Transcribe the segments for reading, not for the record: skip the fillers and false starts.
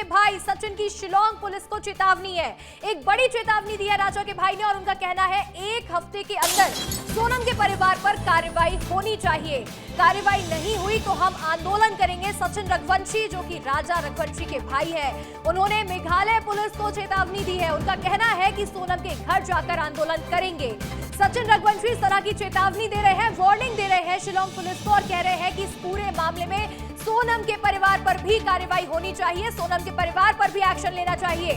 के भाई सचिन की शिलोंग पुलिस को चेतावनी है। एक बड़ी चेतावनी दी है राजा के भाई ने और उनका कहना है 1 हफ्ते के अंदर सोनम के परिवार पर कार्रवाई होनी चाहिए। कार्रवाई नहीं हुई तो हम आंदोलन करेंगे। सचिन रघुवंशी जो कि राजा रघुवंशी के भाई है, उन्होंने मेघालय पुलिस को चेतावनी दी है। उनका कहना है कि सोनम के घर जाकर आंदोलन करेंगे। सचिन रघुवंशी इस तरह की चेतावनी दे रहे हैं, वार्निंग दे रहे हैं शिलोंग पुलिस को और कह रहे हैं कि इस पूरे मामले में सोनम के परिवार पर भी कार्रवाई होनी चाहिए, सोनम के परिवार पर भी एक्शन लेना चाहिए।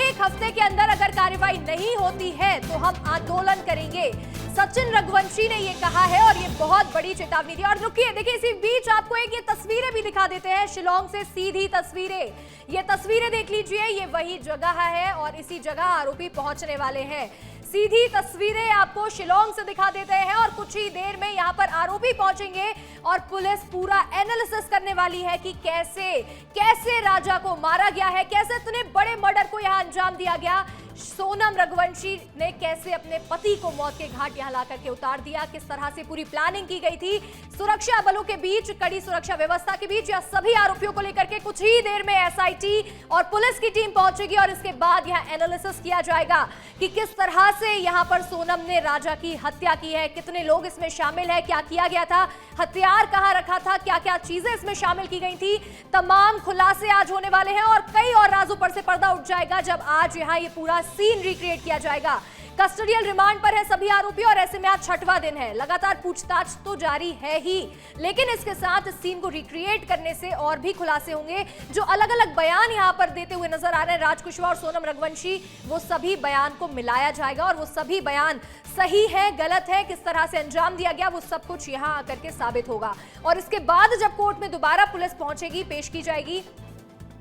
1 हफ्ते के अंदर अगर कार्रवाई नहीं होती है तो हम आंदोलन करेंगे। सचिन रघुवंशी ने ये कहा है और ये बहुत बड़ी चेतावनी दी। और रुकिए, देखिए इसी बीच आपको एक ये तस्वीरें भी दिखा देते हैं, शिलोंग से सीधी तस्वीरें। ये तस्वीरें देख लीजिए, ये वही जगह है और इसी जगह आरोपी पहुंचने वाले हैं। सीधी तस्वीरें आपको शिलोंग से दिखा देते हैं और कुछ ही देर में यहां पर आरोपी पहुंचेंगे और पुलिस पूरा एनालिसिस करने वाली है कि कैसे राजा को मारा गया है, कैसे इतने बड़े मर्डर को यहां अंजाम दिया गया। सोनम रघुवंशी ने कैसे अपने पति को मौत के घाट यहां ला करके उतार दिया, किस तरह से पूरी प्लानिंग की गई थी सुरक्षा बलों के बीच, कड़ी सुरक्षा व्यवस्था के बीच। या सभी आरोपियों को लेकर के कुछ ही देर में एसआईटी और पुलिस की टीम पहुंचेगी और इसके बाद यहां एनालिसिस किया जाएगा कि किस तरह से यहां पर सोनम ने राजा की हत्या की है, कितने लोग इसमें शामिल है, क्या किया गया था, हथियार कहां रखा था, क्या क्या चीजें इसमें शामिल की गई थी। तमाम खुलासे आज होने वाले हैं और कई और राजों पर से पर्दा उठ जाएगा जब आज यहां ये पूरा सीन रिक्रिएट किया जाएगा। कस्टोडियल रिमांड पर है सभी आरोपी और ऐसे में आज 6वां दिन है। लगातार पूछताछ तो जारी है ही, लेकिन इसके साथ इस सीन को रिक्रिएट करने से और भी खुलासे होंगे। जो अलग अलग बयान यहां पर देते हुए नजर आ रहे हैं राज कुशवाहा और सोनम रघुवंशी, वो सभी बयान को मिलाया जाएगा और वो सभी बयान सही है, गलत है, किस तरह से अंजाम दिया गया, वो सब कुछ यहां आकर के साबित होगा। और इसके बाद जब कोर्ट में दोबारा पुलिस पहुंचेगी, पेश की जाएगी,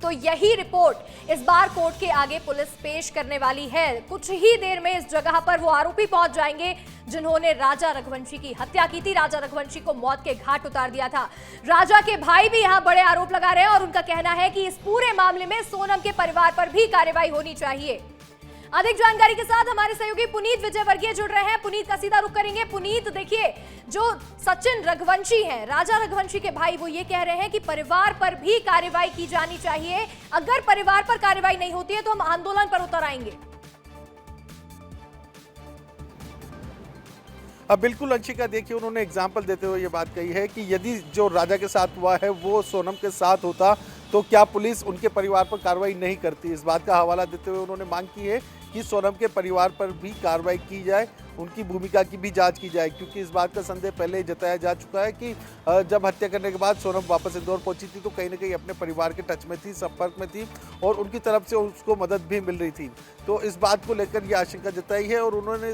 तो यही रिपोर्ट इस बार कोर्ट के आगे पुलिस पेश करने वाली है। कुछ ही देर में इस जगह पर वो आरोपी पहुंच जाएंगे जिन्होंने राजा रघुवंशी की हत्या की थी, राजा रघुवंशी को मौत के घाट उतार दिया था। राजा के भाई भी यहां बड़े आरोप लगा रहे हैं और उनका कहना है कि इस पूरे मामले में सोनम के परिवार पर भी कार्रवाई होनी चाहिए। अधिक जानकारी के साथ हमारे सहयोगी पुनीत विजयवर्गीय जुड़ रहे हैं। पुनीत का सीधा रुख करेंगे। पुनीत, देखिए जो सचिन रघुवंशी हैं, राजा रघुवंशी के भाई, वो ये कह रहे हैं कि परिवार पर भी कार्रवाई की जानी चाहिए। अगर परिवार पर कार्रवाई नहीं होती है तो हम आंदोलन पर उतर आएंगे। अब बिल्कुल अंशिका, देखिए उन्होंने एग्जाम्पल देते हुए ये बात कही है कि यदि जो राजा के साथ हुआ है वो सोनम के साथ होता तो क्या पुलिस उनके परिवार पर कार्रवाई नहीं करती। इस बात का हवाला देते हुए उन्होंने मांग की है कि सोनम के परिवार पर भी कार्रवाई की जाए, उनकी भूमिका की भी जांच की जाए, क्योंकि इस बात का संदेह पहले ही जताया जा चुका है कि जब हत्या करने के बाद सोनम वापस इंदौर पहुंची थी तो कहीं ना कहीं अपने परिवार के टच में थी, संपर्क में थी और उनकी तरफ से उसको मदद भी मिल रही थी। तो इस बात को लेकर ये आशंका जताई है और उन्होंने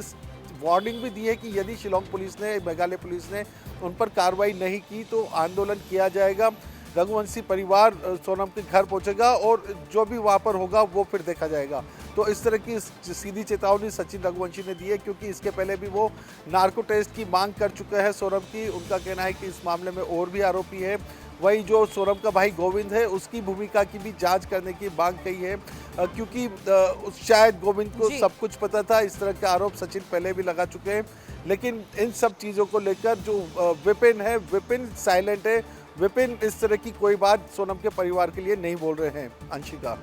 वार्निंग भी दी है कि यदि शिलोंग पुलिस ने, मेघालय पुलिस ने उन पर कार्रवाई नहीं की तो आंदोलन किया जाएगा। रघुवंशी परिवार सोनम के घर पहुंचेगा और जो भी वहां पर होगा वो फिर देखा जाएगा। तो इस तरह की सीधी चेतावनी सचिन रघुवंशी ने दी है, क्योंकि इसके पहले भी वो नार्को टेस्ट की मांग कर चुके हैं सोनम की। उनका कहना है कि इस मामले में और भी आरोपी है। वही जो सोनम का भाई गोविंद है, उसकी भूमिका की भी जांच करने की मांग कही है, क्योंकि शायद गोविंद को सब कुछ पता था। इस तरह के आरोप सचिन पहले भी लगा चुके हैं, लेकिन इन सब चीज़ों को लेकर जो विपिन है, विपिन साइलेंट है। विपिन इस तरह की कोई बात सोनम के परिवार के लिए नहीं बोल रहे हैं। अंशिका,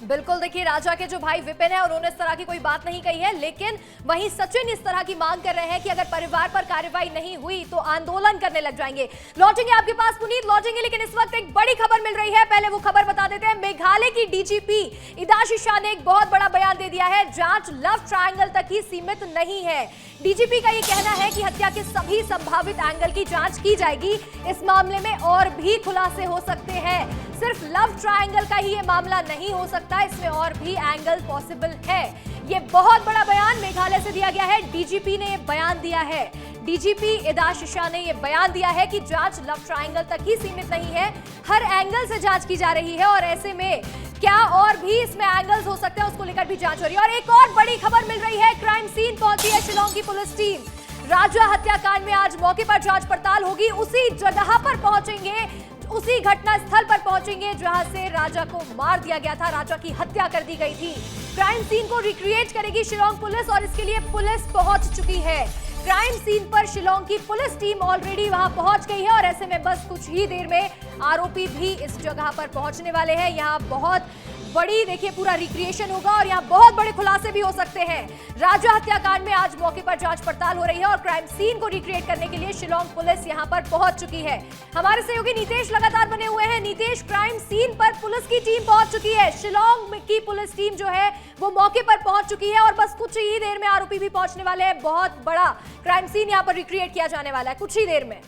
बिल्कुल, देखिए राजा के जो भाई विपिन है उन्होंने इस तरह की कोई बात नहीं कही है, लेकिन वहीं सचिन इस तरह की मांग कर रहे हैं कि अगर परिवार पर कार्रवाई नहीं हुई तो आंदोलन करने लग जाएंगे। लौटेंगे आपके पास पुनीत, लौटेंगे, लेकिन इस वक्त एक बड़ी खबर मिल रही है। पहले वो खबर बता देते हैं। मेघालय की डीजीपी इदाशी शाह ने एक बहुत बड़ा बयान दे दिया है। जांच लव ट्रायंगल तक ही सीमित नहीं है। डीजीपी का ये कहना है कि हत्या के सभी संभावित एंगल की जांच की जाएगी। इस मामले में और भी खुलासे हो सकते हैं। सिर्फ लव ट्रायंगल का ही ये मामला नहीं हो सकता, इसमें और भी एंगल पॉसिबल है। ये बहुत बड़ा बयान मेघालय से दिया गया है। डीजीपी ने ये बयान दिया है। डीजीपी इदाशी शाह ने ये बयान दिया है कि जांच लव ट्रायंगल तक ही सीमित नहीं है, हर एंगल से जांच की जा रही है और ऐसे में क्या और भी इसमें एंगल्स हो सकते हैं उसको लेकर भी जांच हो रही है। और एक और बड़ी खबर मिल रही है। क्राइम सीन पहुंची है शिलोंग की पुलिस टीम। राजा हत्याकांड में आज मौके पर जांच पड़ताल होगी। उसी जगह पर पहुंचेंगे, उसी घटना स्थल पर पहुंचेंगे जहां से राजा को मार दिया गया था, राजा की हत्या कर दी गई थी। क्राइम सीन को रिक्रिएट करेगी शिलोंग पुलिस और इसके लिए पुलिस पहुंच चुकी है। क्राइम सीन पर शिलोंग की पुलिस टीम ऑलरेडी वहां पहुंच गई है और ऐसे में बस कुछ ही देर में आरोपी भी इस जगह पर पहुंचने वाले हैं। यहां बहुत बड़ी देखिए पूरा रिक्रिएशन होगा और यहाँ बहुत बड़े खुलासे भी हो सकते हैं। राजा हत्याकांड में आज मौके पर जांच पड़ताल हो रही है और क्राइम सीन को रिक्रिएट करने के लिए शिलोंग पुलिस यहाँ पर पहुंच चुकी है। हमारे सहयोगी नीतेश लगातार बने हुए हैं। नीतेश, क्राइम सीन पर पुलिस की टीम पहुंच चुकी है, शिलोंग की पुलिस टीम जो है वो मौके पर पहुंच चुकी है और बस कुछ ही देर में आरोपी भी पहुंचने वाले हैं। बहुत बड़ा क्राइम सीन यहाँ पर रिक्रिएट किया जाने वाला है कुछ ही देर में।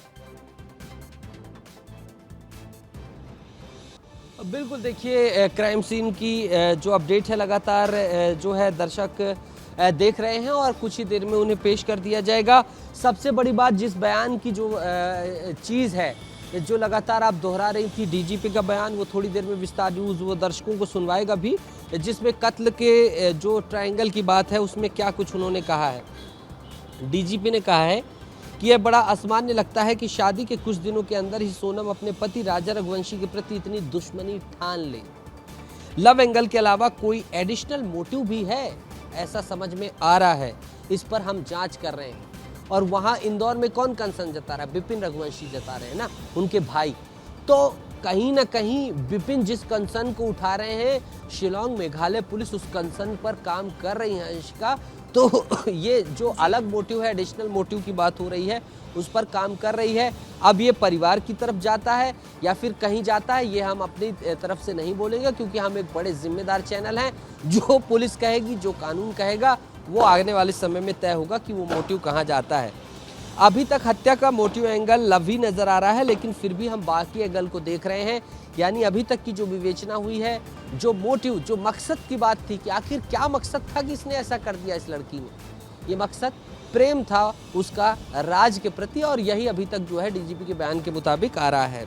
बिल्कुल, देखिए क्राइम सीन की जो अपडेट है लगातार जो है दर्शक देख रहे हैं और कुछ ही देर में उन्हें पेश कर दिया जाएगा। सबसे बड़ी बात, जिस बयान की जो चीज़ है जो लगातार आप दोहरा रही थी, डीजीपी का बयान, वो थोड़ी देर में विस्तार न्यूज़ वो दर्शकों को सुनवाएगा भी, जिसमें कत्ल के जो ट्रायंगल की बात है उसमें क्या कुछ उन्होंने कहा है। डीजीपी ने कहा है कि यह बड़ा असामान्य लगता है कि शादी के कुछ दिनों के अंदर ही सोनम अपने पति राजा रघुवंशी के प्रति इतनी दुश्मनी ठान ले। लव एंगल के अलावा कोई एडिशनल मोटिव भी है, ऐसा समझ में आ रहा है। इस पर हम जांच कर रहे हैं। और वहाँ इंदौर में कौन कंसर्न जता रहा है? विपिन रघुवंशी जता रहे हैं ना, उनके भाई। तो कहीं ना कहीं विपिन जिस कंसर्न को उठा रहे हैं, शिलोंग मेघालय पुलिस उस कंसर्न पर काम कर रही है अंशिका। तो ये जो अलग मोटिव है, एडिशनल मोटिव की बात हो रही है, उस पर काम कर रही है। अब ये परिवार की तरफ जाता है या फिर कहीं जाता है, ये हम अपनी तरफ से नहीं बोलेंगे, क्योंकि हम एक बड़े जिम्मेदार चैनल हैं। जो पुलिस कहेगी, जो कानून कहेगा, वो आने वाले समय में तय होगा कि वो मोटिव कहाँ जाता है। अभी तक हत्या का मोटिव एंगल लव ही नजर आ रहा है, लेकिन फिर भी हम बाकी एंगल को देख रहे हैं। यानी अभी तक की जो विवेचना हुई है, जो मोटिव, जो मकसद की बात थी कि आखिर क्या मकसद था कि इसने ऐसा कर दिया इस लड़की ने, ये मकसद प्रेम था उसका राज के प्रति, और यही अभी तक जो है डीजीपी के बयान के मुताबिक आ रहा है।